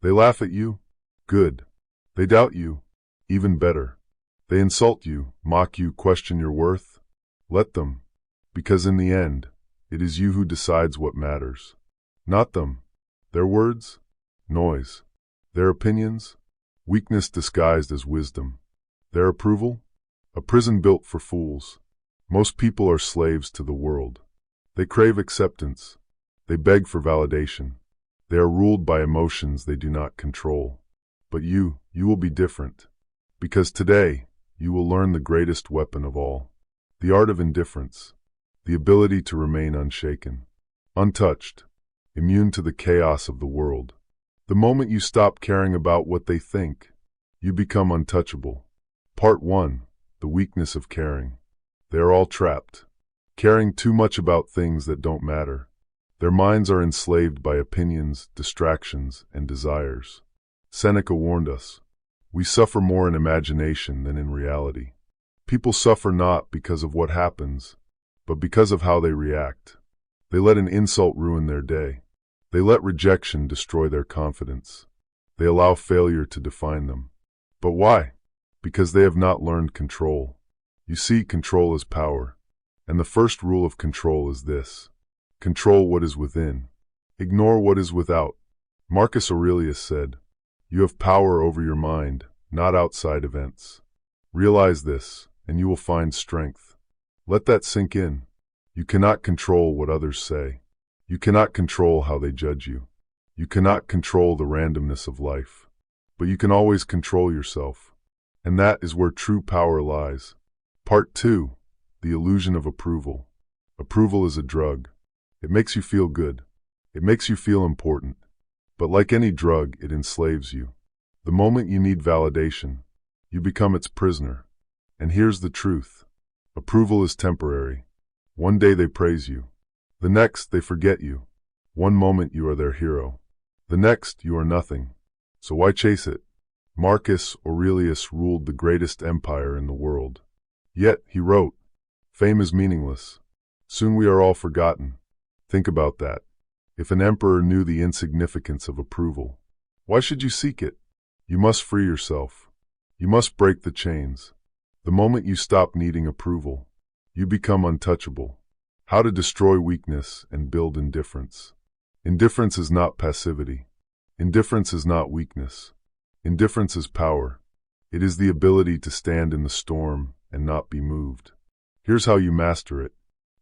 They laugh at you? Good. They doubt you? Even better. They insult you, mock you, question your worth? Let them. Because in the end, it is you who decides what matters. Not them. Their words? Noise. Their opinions? Weakness disguised as wisdom. Their approval? A prison built for fools. Most people are slaves to the world. They crave acceptance. They beg for validation. They are ruled by emotions they do not control. But you will be different. Because today, you will learn the greatest weapon of all. The art of indifference. The ability to remain unshaken. Untouched. Immune to the chaos of the world. The moment you stop caring about what they think, you become untouchable. Part 1. The weakness of caring. They are all trapped. Caring too much about things that don't matter. Their minds are enslaved by opinions, distractions, and desires. Seneca warned us, we suffer more in imagination than in reality. People suffer not because of what happens, but because of how they react. They let an insult ruin their day. They let rejection destroy their confidence. They allow failure to define them. But why? Because they have not learned control. You see, control is power. And the first rule of control is this. Control what is within. Ignore what is without. Marcus Aurelius said, you have power over your mind, not outside events. Realize this, and you will find strength. Let that sink in. You cannot control what others say. You cannot control how they judge you. You cannot control the randomness of life. But you can always control yourself. And that is where true power lies. Part 2. The illusion of approval. Approval is a drug. It makes you feel good. It makes you feel important. But like any drug, it enslaves you. The moment you need validation, you become its prisoner. And here's the truth. Approval is temporary. One day they praise you. The next, they forget you. One moment you are their hero. The next, you are nothing. So why chase it? Marcus Aurelius ruled the greatest empire in the world. Yet, he wrote, fame is meaningless. Soon we are all forgotten. Think about that. If an emperor knew the insignificance of approval, why should you seek it? You must free yourself. You must break the chains. The moment you stop needing approval, you become untouchable. How to destroy weakness and build indifference. Indifference is not passivity. Indifference is not weakness. Indifference is power. It is the ability to stand in the storm and not be moved. Here's how you master it.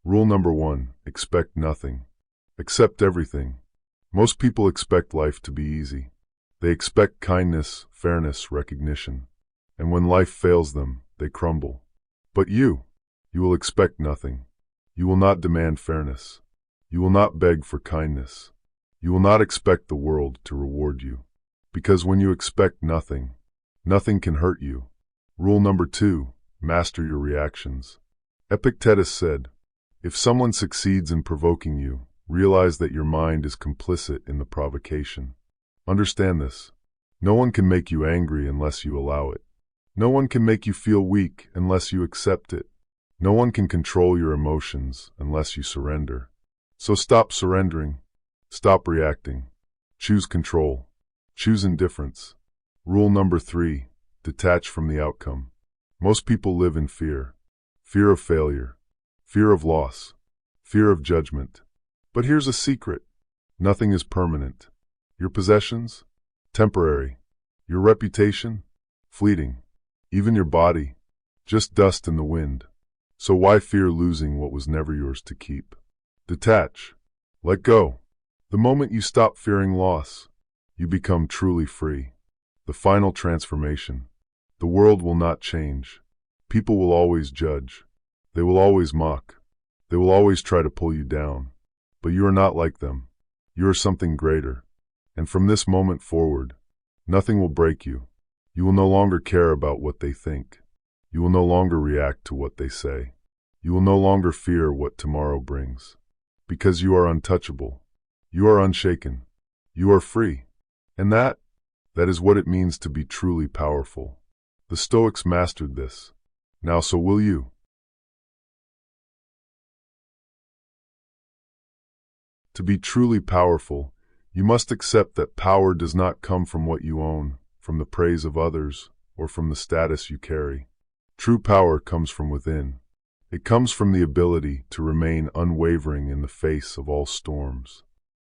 Rule number 1, expect nothing. Accept everything. Most people expect life to be easy. They expect kindness, fairness, recognition. And when life fails them, they crumble. But you will expect nothing. You will not demand fairness. You will not beg for kindness. You will not expect the world to reward you. Because when you expect nothing, nothing can hurt you. Rule number 2, master your reactions. Epictetus said, if someone succeeds in provoking you, realize that your mind is complicit in the provocation. Understand this. No one can make you angry unless you allow it. No one can make you feel weak unless you accept it. No one can control your emotions unless you surrender. So stop surrendering. Stop reacting. Choose control. Choose indifference. Rule number 3, detach from the outcome. Most people live in fear. Fear of failure. Fear of loss. Fear of judgment. But here's a secret. Nothing is permanent. Your possessions? Temporary. Your reputation? Fleeting. Even your body? Just dust in the wind. So why fear losing what was never yours to keep? Detach. Let go. The moment you stop fearing loss, you become truly free. The final transformation. The world will not change. People will always judge. They will always mock. They will always try to pull you down. But you are not like them. You are something greater. And from this moment forward, nothing will break you. You will no longer care about what they think. You will no longer react to what they say. You will no longer fear what tomorrow brings. Because you are untouchable. You are unshaken. You are free. And that is what it means to be truly powerful. The Stoics mastered this. Now so will you. To be truly powerful, You must accept that power does not come from what you own, from the praise of others, or from the status you carry. True power comes from within. It comes from the ability to remain unwavering in the face of all storms.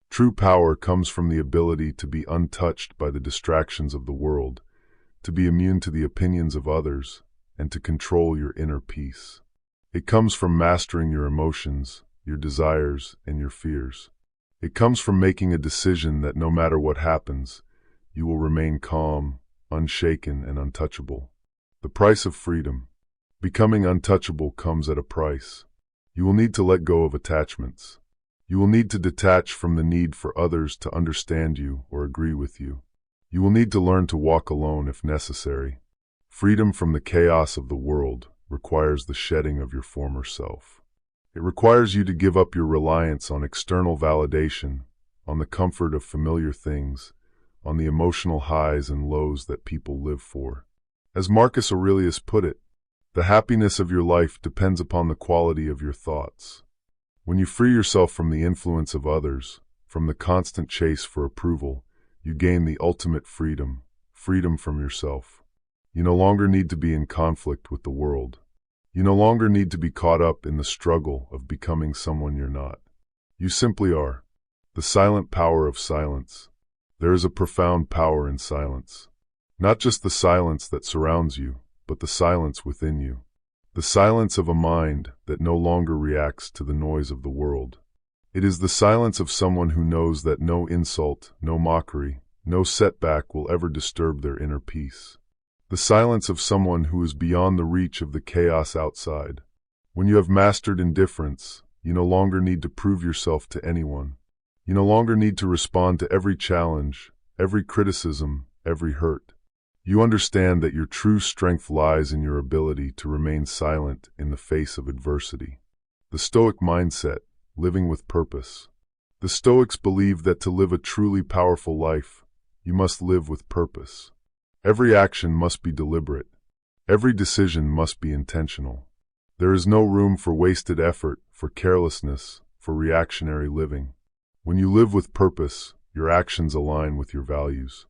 True power comes from the ability to be untouched by the distractions of the world, to be immune to the opinions of others, and to control your inner peace. It comes from mastering your emotions, your desires, and your fears. It comes from making a decision that no matter what happens, you will remain calm, unshaken, and untouchable. The price of freedom. Becoming untouchable comes at a price. You will need to let go of attachments. You will need to detach from the need for others to understand you or agree with you. You will need to learn to walk alone if necessary. Freedom from the chaos of the world requires the shedding of your former self. It requires you to give up your reliance on external validation, on the comfort of familiar things, on the emotional highs and lows that people live for. As Marcus Aurelius put it, the happiness of your life depends upon the quality of your thoughts. When you free yourself from the influence of others, from the constant chase for approval, you gain the ultimate freedom, freedom from yourself. You no longer need to be in conflict with the world. You no longer need to be caught up in the struggle of becoming someone you're not. You simply are. The silent power of silence. There is a profound power in silence. Not just the silence that surrounds you, but the silence within you. The silence of a mind that no longer reacts to the noise of the world. It is the silence of someone who knows that no insult, no mockery, no setback will ever disturb their inner peace. The silence of someone who is beyond the reach of the chaos outside. When you have mastered indifference, you no longer need to prove yourself to anyone. You no longer need to respond to every challenge, every criticism, every hurt. You understand that your true strength lies in your ability to remain silent in the face of adversity. The Stoic mindset, living with purpose. The Stoics believe that to live a truly powerful life, you must live with purpose. Every action must be deliberate. Every decision must be intentional. There is no room for wasted effort, for carelessness, for reactionary living. When you live with purpose, your actions align with your values.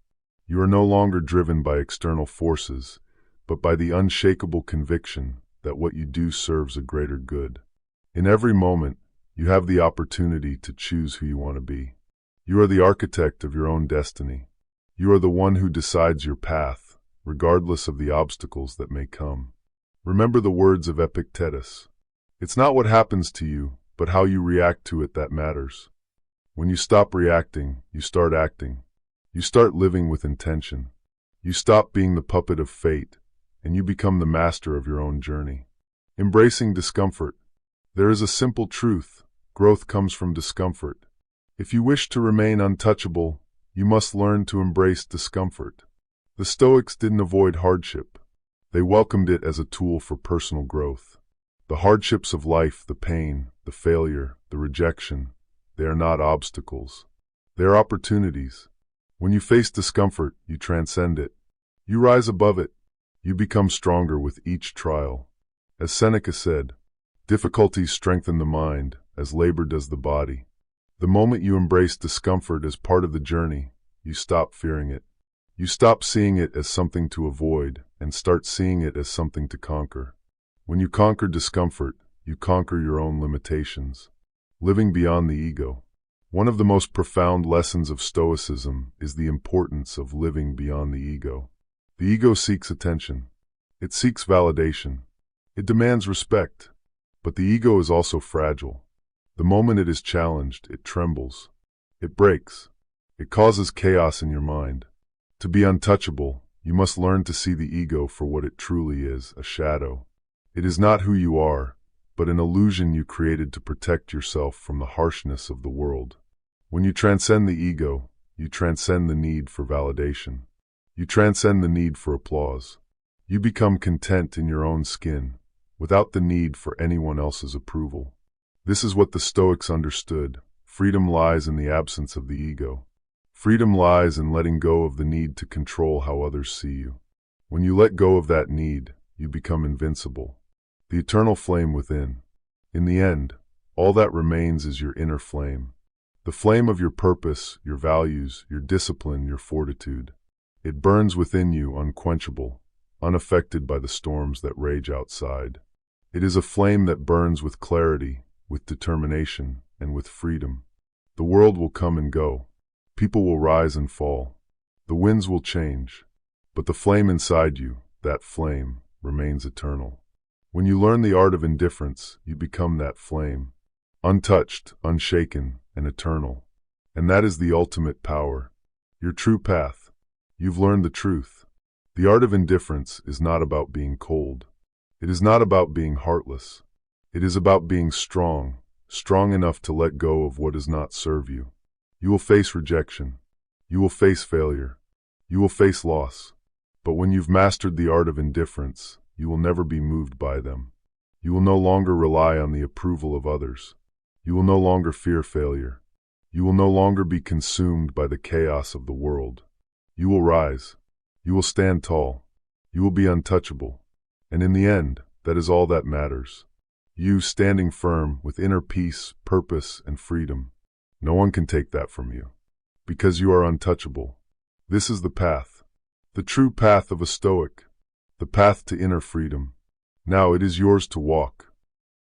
You are no longer driven by external forces, but by the unshakable conviction that what you do serves a greater good. In every moment, you have the opportunity to choose who you want to be. You are the architect of your own destiny. You are the one who decides your path, regardless of the obstacles that may come. Remember the words of Epictetus. It's not what happens to you, but how you react to it that matters. When you stop reacting, you start acting. You start living with intention. You stop being the puppet of fate, and you become the master of your own journey. Embracing discomfort. There is a simple truth. Growth comes from discomfort. If you wish to remain untouchable, you must learn to embrace discomfort. The Stoics didn't avoid hardship. They welcomed it as a tool for personal growth. The hardships of life, the pain, the failure, the rejection, they are not obstacles. They are opportunities. When you face discomfort, you transcend it. You rise above it. You become stronger with each trial. As Seneca said, difficulties strengthen the mind, as labor does the body. The moment you embrace discomfort as part of the journey, you stop fearing it. You stop seeing it as something to avoid and start seeing it as something to conquer. When you conquer discomfort, you conquer your own limitations. Living beyond the ego. One of the most profound lessons of Stoicism is the importance of living beyond the ego. The ego seeks attention. It seeks validation. It demands respect. But the ego is also fragile. The moment it is challenged, it trembles. It breaks. It causes chaos in your mind. To be untouchable, you must learn to see the ego for what it truly is, a shadow. It is not who you are, but an illusion you created to protect yourself from the harshness of the world. When you transcend the ego, you transcend the need for validation. You transcend the need for applause. You become content in your own skin, without the need for anyone else's approval. This is what the Stoics understood. Freedom lies in the absence of the ego. Freedom lies in letting go of the need to control how others see you. When you let go of that need, you become invincible. The eternal flame within. In the end, all that remains is your inner flame. The flame of your purpose, your values, your discipline, your fortitude. It burns within you unquenchable, unaffected by the storms that rage outside. It is a flame that burns with clarity, with determination, and with freedom. The world will come and go. People will rise and fall. The winds will change. But the flame inside you, that flame, remains eternal. When you learn the art of indifference, you become that flame, untouched, unshaken, and eternal. And that is the ultimate power, your true path. You've learned the truth. The art of indifference is not about being cold. It is not about being heartless. It is about being strong, strong enough to let go of what does not serve you. You will face rejection. You will face failure. You will face loss. But when you've mastered the art of indifference, you will never be moved by them. You will no longer rely on the approval of others. You will no longer fear failure. You will no longer be consumed by the chaos of the world. You will rise. You will stand tall. You will be untouchable. And in the end, that is all that matters. You standing firm with inner peace, purpose, and freedom. No one can take that from you. Because you are untouchable. This is the path. The true path of a Stoic. The path to inner freedom. Now it is yours to walk.